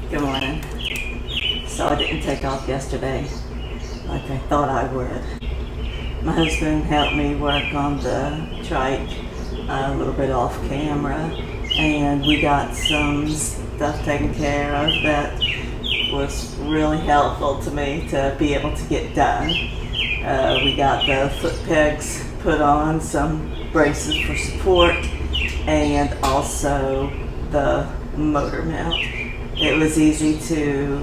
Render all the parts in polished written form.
Good morning. So I didn't take off yesterday like I thought I would. My husband helped me work on the trike a little bit off camera, and we got some stuff taken care of that was really helpful to me to be able to get done. We got the foot pegs put on, some braces for support, and also the motor mount. It was easy to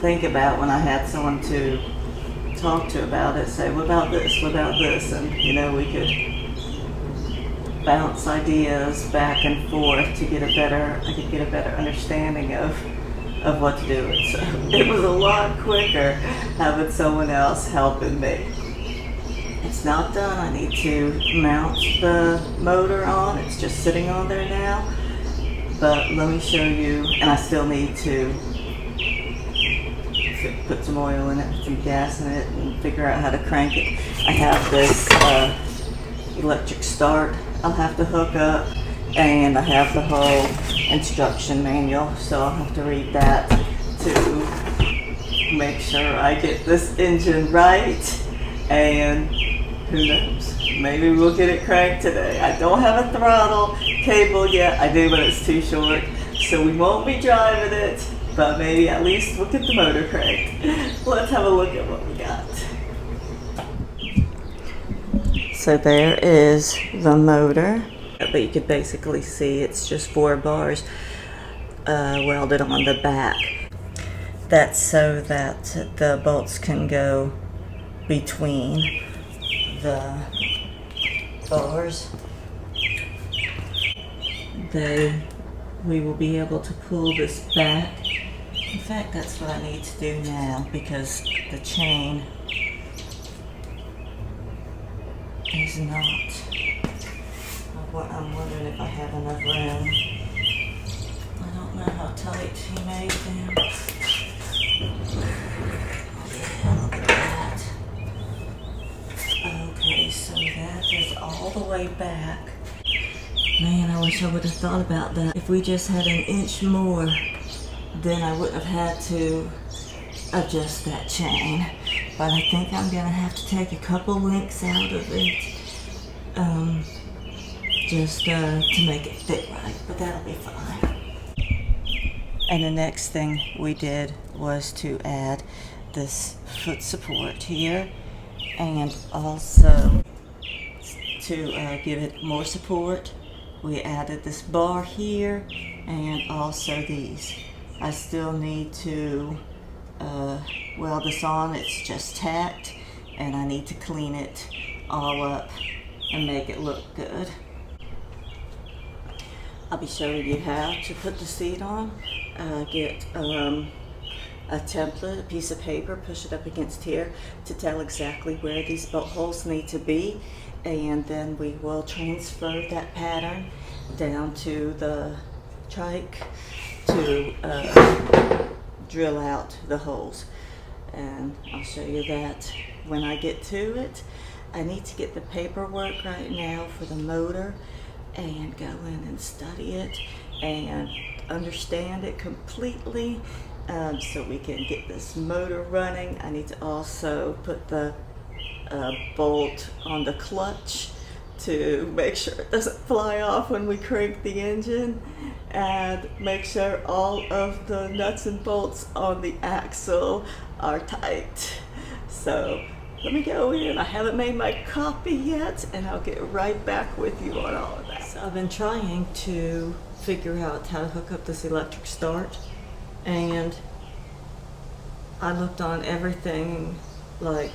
think about when I had someone to talk to about it, say, what about this, what about this, and we could bounce ideas back and forth to get I could get a better understanding of what to do. So it was a lot quicker having someone else helping me. It's not done. I need to mount the motor on. It's just sitting on there now. But let me show you, and I still need to put some oil in it, put some gas in it, and figure out how to crank it. I have this electric start I'll have to hook up, and I have the whole instruction manual, so I'll have to read that to make sure I get this engine right, and who knows, maybe we'll get it cranked today. I don't have a throttle cable yet. I do, but it's too short, so we won't be driving it, but maybe at least we'll get the motor cranked. Let's have a look at what we got. So there is the motor, but you could basically see it's just 4 bars welded on the back. That's so that the bolts can go between the bars. We will be able to pull this back. In fact, that's what I need to do now, because the chain is not. I'm wondering if I have enough room. I don't know how tight he made them. Yeah, look at that. Okay, so that is all the way back. Man, I wish I would have thought about that. If we just had an inch more, then I wouldn't have had to adjust that chain. But I think I'm gonna have to take a couple links out of it, just to make it fit right, but that'll be fine. And the next thing we did was to add this foot support here, and also to give it more support, we added this bar here, and also these. I still need to weld this on. It's just tacked, and I need to clean it all up and make it look good. I'll be showing you how to put the seat on. Get a template, a piece of paper, push it up against here to tell exactly where these bolt holes need to be, and then we will transfer that pattern down to the trike to drill out the holes. And I'll show you that when I get to it. I need to get the paperwork right now for the motor and go in and study it and understand it completely, so we can get this motor running. I need to also put the bolt on the clutch to make sure it doesn't fly off when we crank the engine, and make sure all of the nuts and bolts on the axle are tight. So let me go in. I haven't made my copy yet, and I'll get right back with you on all of that. So I've been trying to figure out how to hook up this electric start, and I looked on everything, like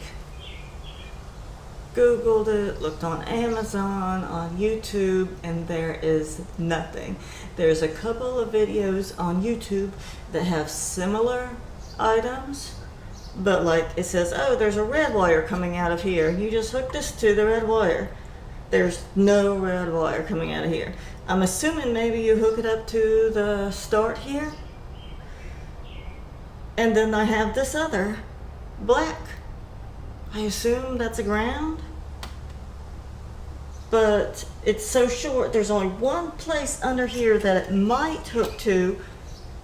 Googled it, looked on Amazon, on YouTube, and there is nothing. There's a couple of videos on YouTube that have similar items, but like it says, oh, there's a red wire coming out of here. You just hook this to the red wire. There's no red wire coming out of here. I'm assuming maybe you hook it up to the start here, and then I have this other black. I assume that's a ground, but it's so short. There's only one place under here that it might hook to,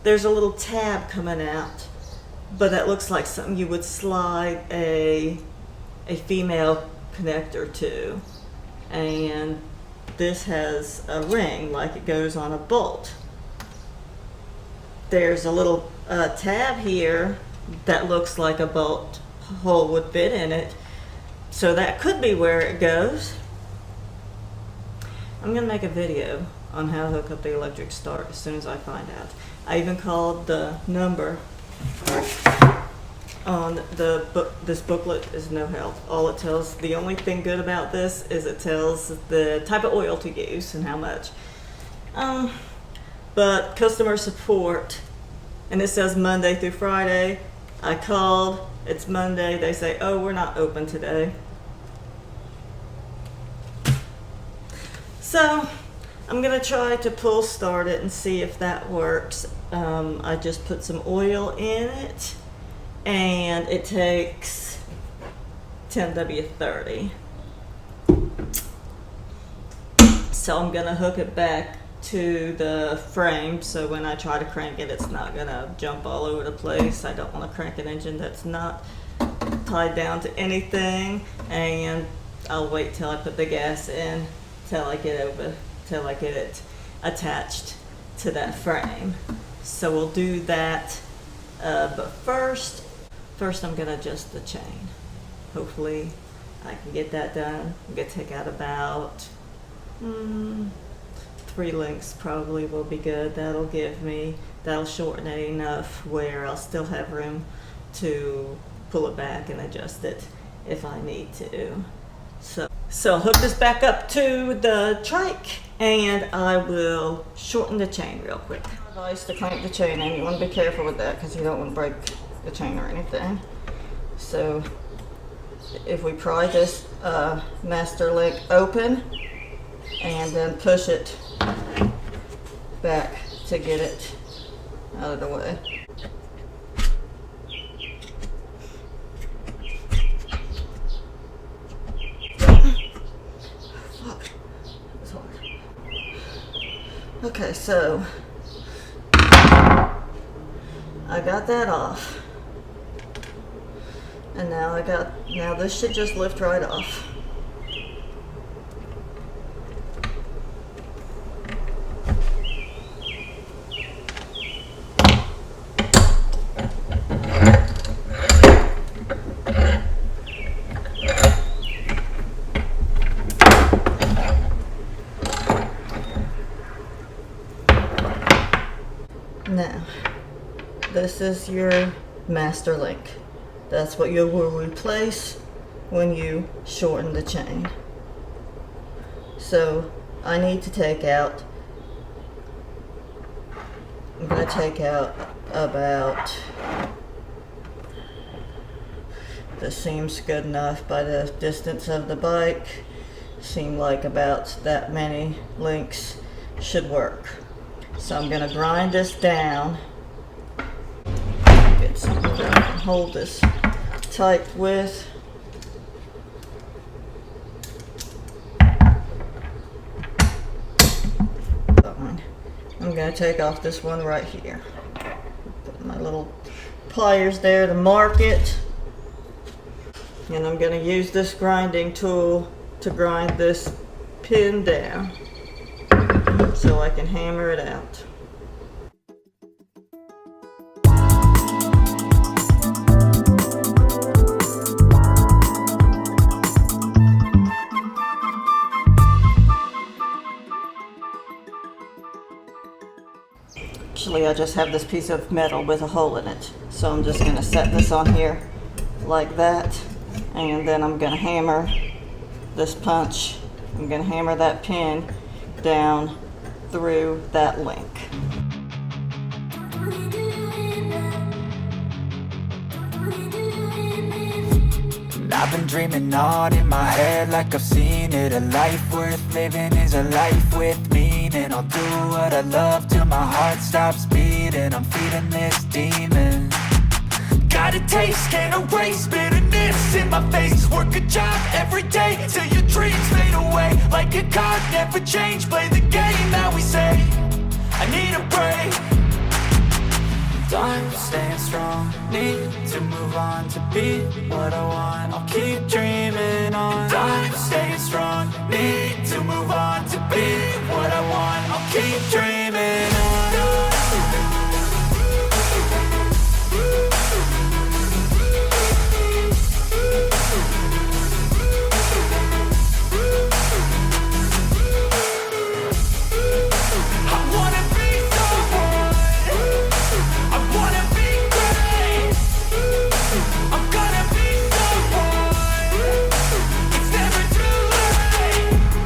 there's a little tab coming out, but that looks like something you would slide a female connector to. And this has a ring like it goes on a bolt. There's a little tab here that looks like a bolt hole would fit in it. So that could be where it goes. I'm gonna make a video on how to hook up the electric start as soon as I find out. I even called the number on the book. This booklet is no help. All it tells, the only thing good about this is it tells the type of oil to use and how much. But customer support, and it says Monday through Friday. I called, it's Monday, they say, oh, we're not open today. So I'm gonna try to pull start it and see if that works. I just put some oil in it, and it takes 10W30. So I'm gonna hook it back to the frame, so when I try to crank it, it's not gonna jump all over the place. I don't want to crank an engine that's not tied down to anything, and I'll wait till I put the gas in till I get it attached to that frame. So we'll do that, but first I'm gonna adjust the chain. Hopefully I can get that done. I'm gonna take out about 3 links probably will be good. That'll shorten it enough where I'll still have room to pull it back and adjust it if I need to. So I'll hook this back up to the trike, and I will shorten the chain real quick. Advice to clamp the chain in. You want to be careful with that because you don't want to break the chain or anything. So if we pry this master link open and then push it back to get it out of the way. Okay, so I got that off, and now this should just lift right off. Now, this is your master link. That's what you will replace when you shorten the chain. So I need to take out, I'm going to take out about, this seems good enough by the distance of the bike. Seem like about that many links should work. So I'm going to grind this down, get something that I can hold this tight with. I'm going to take off this one right here. Put my little pliers there to mark it. And I'm going to use this grinding tool to grind this pin down so I can hammer it out. Actually, I just have this piece of metal with a hole in it. So I'm just going to set this on here like that, and then I'm going to hammer this punch. I'm going to hammer that pin down through that link. I've been dreaming on in my head like I've seen it. A life worth living is a life with meaning. I'll do what I love till my heart stops beating. I'm feeding this demon. Got a taste, can't erase bitterness in my face. Work a job every day till your dreams fade away. Like a card, never change, play the game that we say. I need a break. I'm staying strong, need to move on to be what I want. I'll keep dreaming on. I'm staying strong, need to move on to be what I want. I'll keep dreaming on.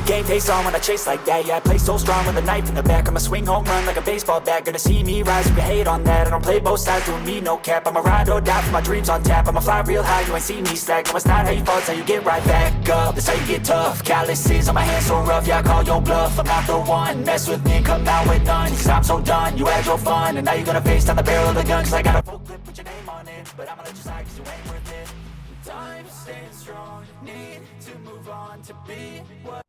Game face on when I chase like that. Yeah, I play so strong with a knife in the back. I'ma swing home run like a baseball bat. Gonna see me rise, you can hate on that. I don't play both sides, doing me no cap. I'ma ride or die for my dreams on tap. I'ma fly real high, you ain't see me slack. No, it's not how you fall, it's how you get right back up. That's how you get tough. Calluses on my hands so rough, yeah, I call your bluff. I'm not the one, mess with me and come out with none. Cause I'm so done, you had your fun. And now you're gonna face down the barrel of the gun. Cause I got a full clip, put your name on it. But I'ma let you slide cause you ain't worth it. Time staying strong, need to move on to be what.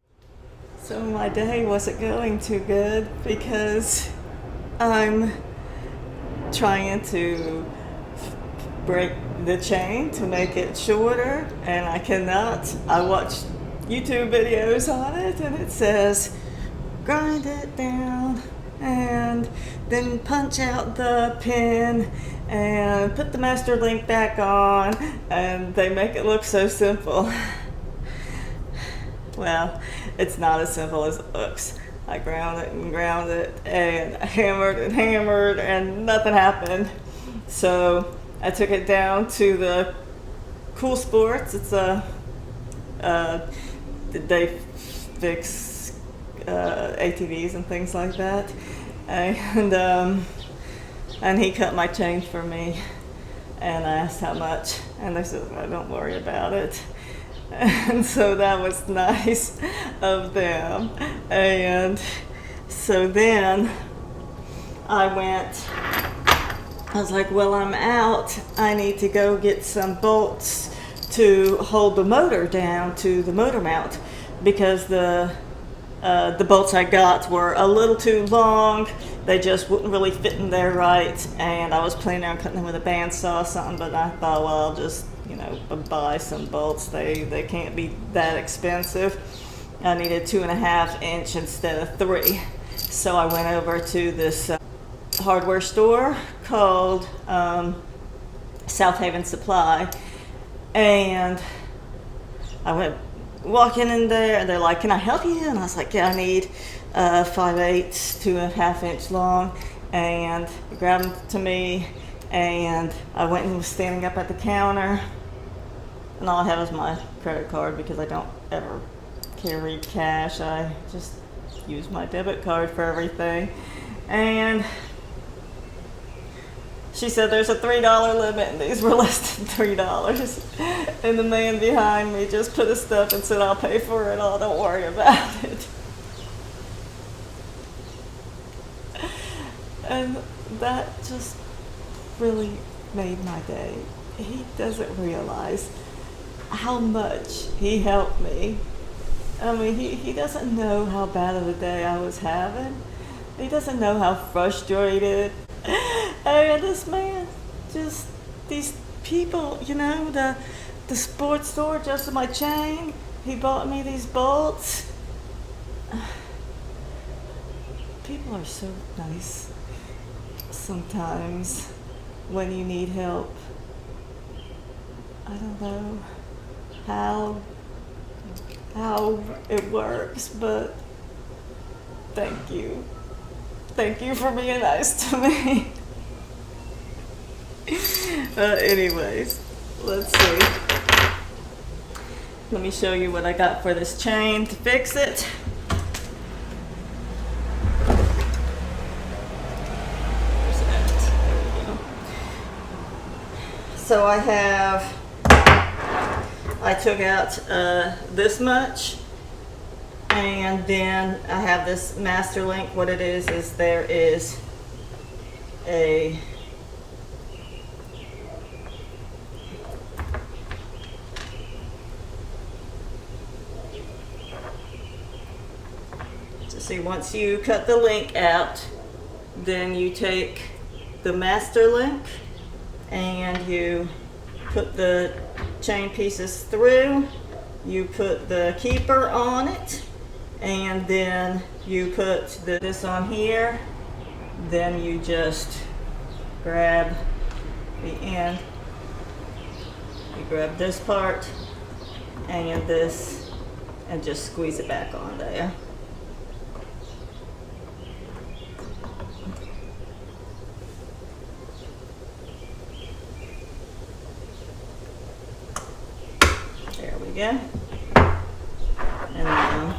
So my day wasn't going too good because I'm trying to break the chain to make it shorter, and I cannot. I watched YouTube videos on it, and it says grind it down and then punch out the pin and put the master link back on, and they make it look so simple. Well, it's not as simple as it looks. I ground it and hammered and nothing happened. So I took it down to the Cool Sports. It's they fix ATVs and things like that. And he cut my chain for me, and I asked how much, and they said, "Oh, don't worry about it." And so that was nice of them. And so then I was like, well, I'm out. I need to go get some bolts to hold the motor down to the motor mount, because the bolts I got were a little too long. They just wouldn't really fit in there right, and I was planning on cutting them with a bandsaw or something, but I thought, well, I'll just, buy some bolts. They can't be that expensive. I needed 2.5 inch instead of 3. So I went over to this hardware store called South Haven Supply, and I went walking in there, and they're like, "Can I help you?" And I was like, "Yeah, I need 5/8, 2.5 inch long," and he grabbed them to me, and I went and was standing up at the counter, and all I had was my credit card because I don't ever carry cash. I just use my debit card for everything. And she said there's a $3 limit, and these were less than $3. And the man behind me just put his stuff and said, "I'll pay for it all, don't worry about it." And that just really made my day. He doesn't realize how much he helped me. I mean, he doesn't know how bad of a day I was having. He doesn't know how frustrated. And this man, just these people, the sports store adjusted my chain. He bought me these bolts. People are so nice sometimes when you need help. I don't know how it works, but thank you. Thank you for being nice to me. Anyways, let's see. Let me show you what I got for this chain to fix it. Where's it at? There we go. So I took out this much, and then I have this master link. What it is there is a see, once you cut the link out, then you take the master link and you put the chain pieces through, you put the keeper on it, and then you put this on here, then you just grab the end, you grab this part and this and just squeeze it back on there. There we go. And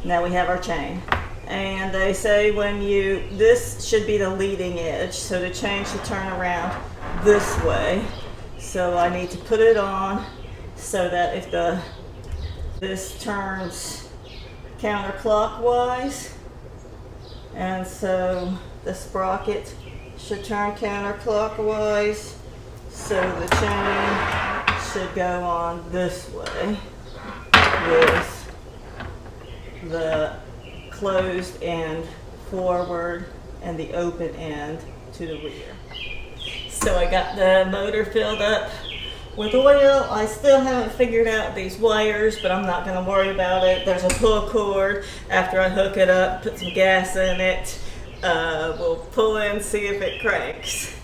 now we have our chain. And they say this should be the leading edge, so the chain should turn around this way. So I need to put it on so that if this turns counterclockwise, and so the sprocket should turn counterclockwise, so the chain should go on this way with the closed end forward and the open end to the rear. So I got the motor filled up with oil. I still haven't figured out these wires, but I'm not going to worry about it. There's a pull cord. After I hook it up, put some gas in it, we'll pull in, see if it cranks.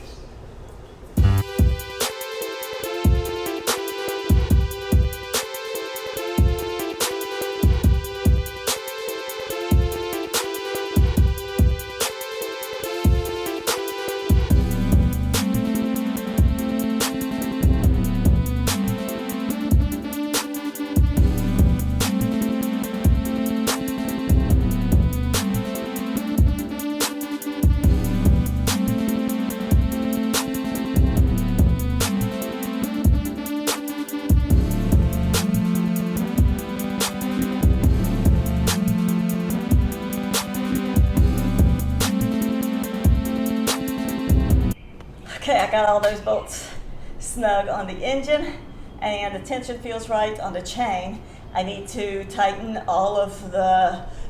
Okay, I got all those bolts snug on the engine and the tension feels right on the chain. I need to tighten all of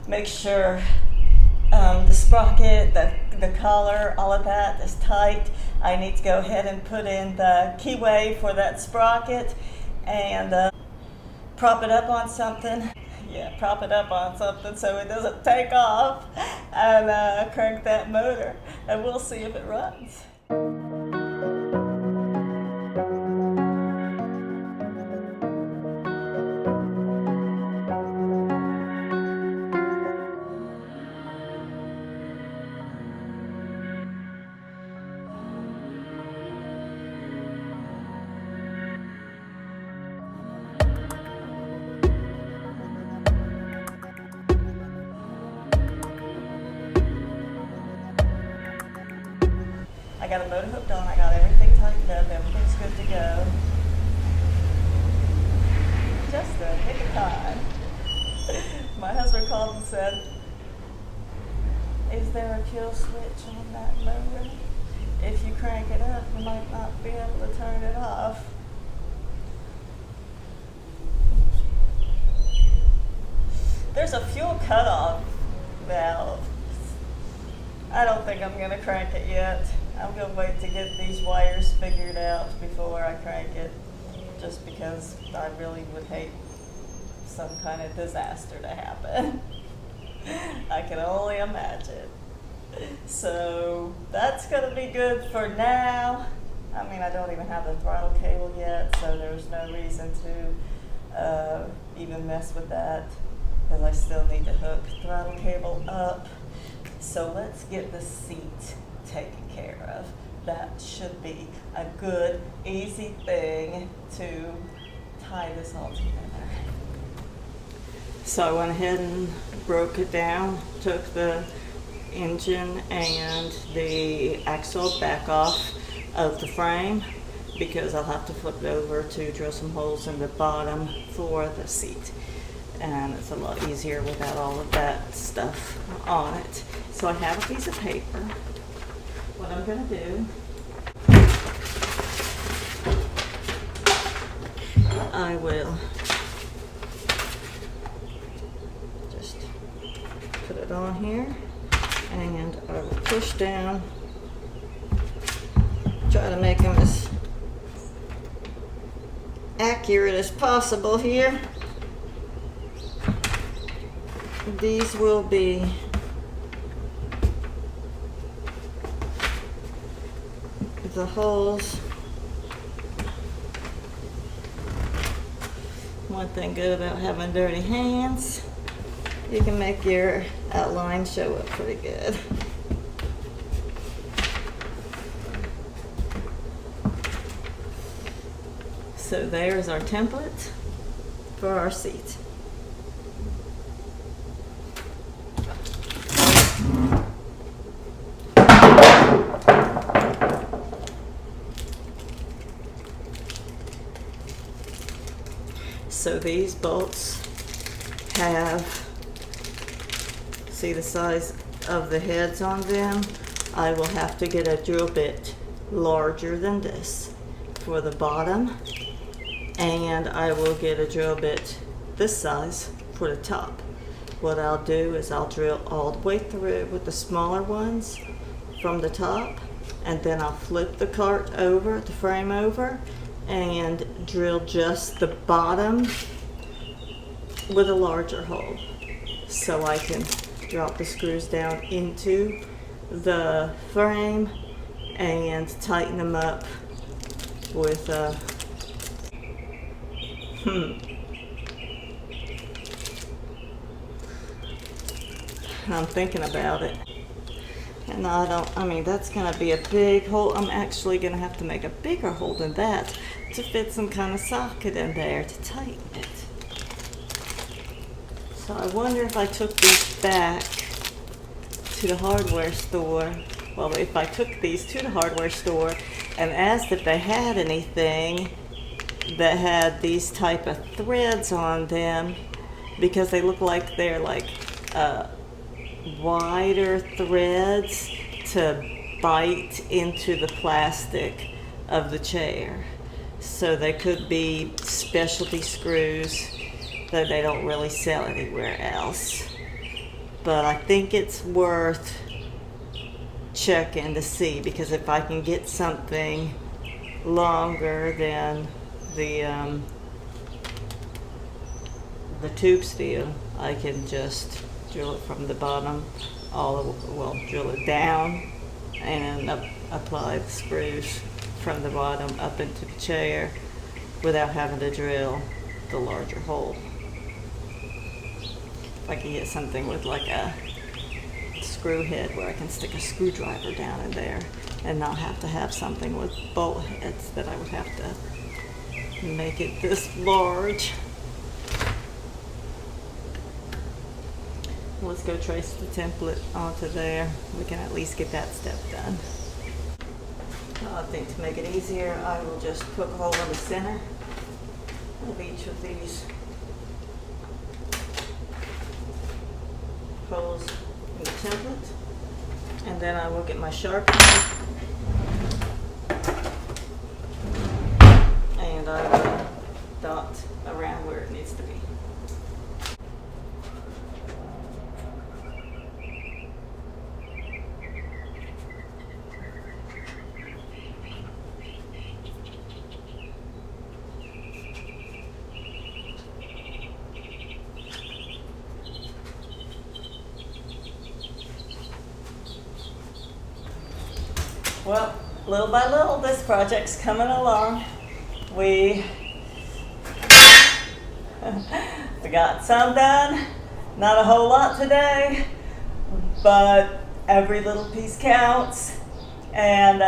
make sure the sprocket, the collar, all of that is tight. I need to go ahead and put in the keyway for that sprocket and prop it up on something. Yeah, prop it up on something so it doesn't take off, and crank that motor, and we'll see if it runs. I got a motor hooked on, I got everything tightened up, everything's good to go. Just the nick of time. My husband called and said, is there a kill switch on that motor? If you crank it up, you might not be able to turn it off. There's a fuel cutoff valve. I don't think I'm gonna crank it yet. I'm gonna wait to get these wires figured out before I crank it, just because I really would hate some kind of disaster to happen. I can only imagine. So that's gonna be good for now. I mean, I don't even have the throttle cable yet, so there's no reason to even mess with that, because I still need to hook throttle cable up. So let's get the seat taken care of. That should be a good, easy thing to tie this all together. So I went ahead and broke it down, took the engine and the axle back off of the frame, because I'll have to flip it over to drill some holes in the bottom for the seat. And it's a lot easier without all of that stuff on it. So I have a piece of paper. What I'm going to do, I will just put it on here, and I will push down try to make them as accurate as possible here. These will be the holes. One thing good about having dirty hands, you can make your outline show up pretty good. So there's our template for our seat. So these bolts have, see the size of the heads on them? I will have to get a drill bit larger than this for the bottom, and I will get a drill bit this size for the top. What I'll do is I'll drill all the way through with the smaller ones from the top, and then I'll flip the cart over, the frame over, and drill just the bottom with a larger hole, so I can drop the screws down into the frame and tighten them up with I'm thinking about it. And I mean, that's gonna be a big hole. I'm actually gonna have to make a bigger hole than that to fit some kind of socket in there to tighten it. So I wonder if I took these back to the hardware store. Well, if I took these to the hardware store and asked if they had anything that had these type of threads on them, because they look like they're like wider threads to bite into the plastic of the chair. So they could be specialty screws that they don't really sell anywhere else. But I think it's worth checking to see, because if I can get something longer than the tube steel, I can just drill it from the bottom, drill it down and apply the screws from the bottom up into the chair without having to drill the larger hole. If I can get something with like a screw head where I can stick a screwdriver down in there and not have to have something with bolt heads that I would have to make it this large. Let's go trace the template onto there. We can at least get that step done. I think to make it easier, I will just poke a hole in the center of each of these holes in the template. And then I will get my sharpener and I will dot around where it needs to be. Well, little by little, this project's coming along. We got some done, not a whole lot today, but every little piece counts, and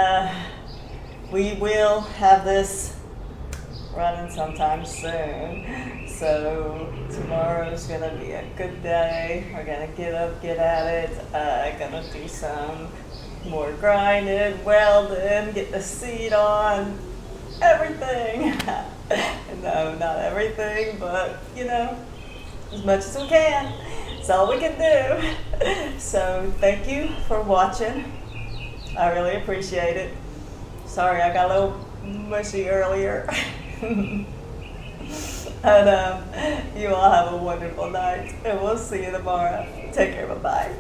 we will have this running sometime soon. So tomorrow's gonna be a good day. We're gonna get up, get at it, gonna do some more grinding, welding, get the seat on, everything. No, not everything, but you know, as much as we can. It's all we can do. So thank you for watching. I really appreciate it. Sorry I got a little mushy earlier. And you all have a wonderful night, and we'll see you tomorrow. Take care, bye-bye.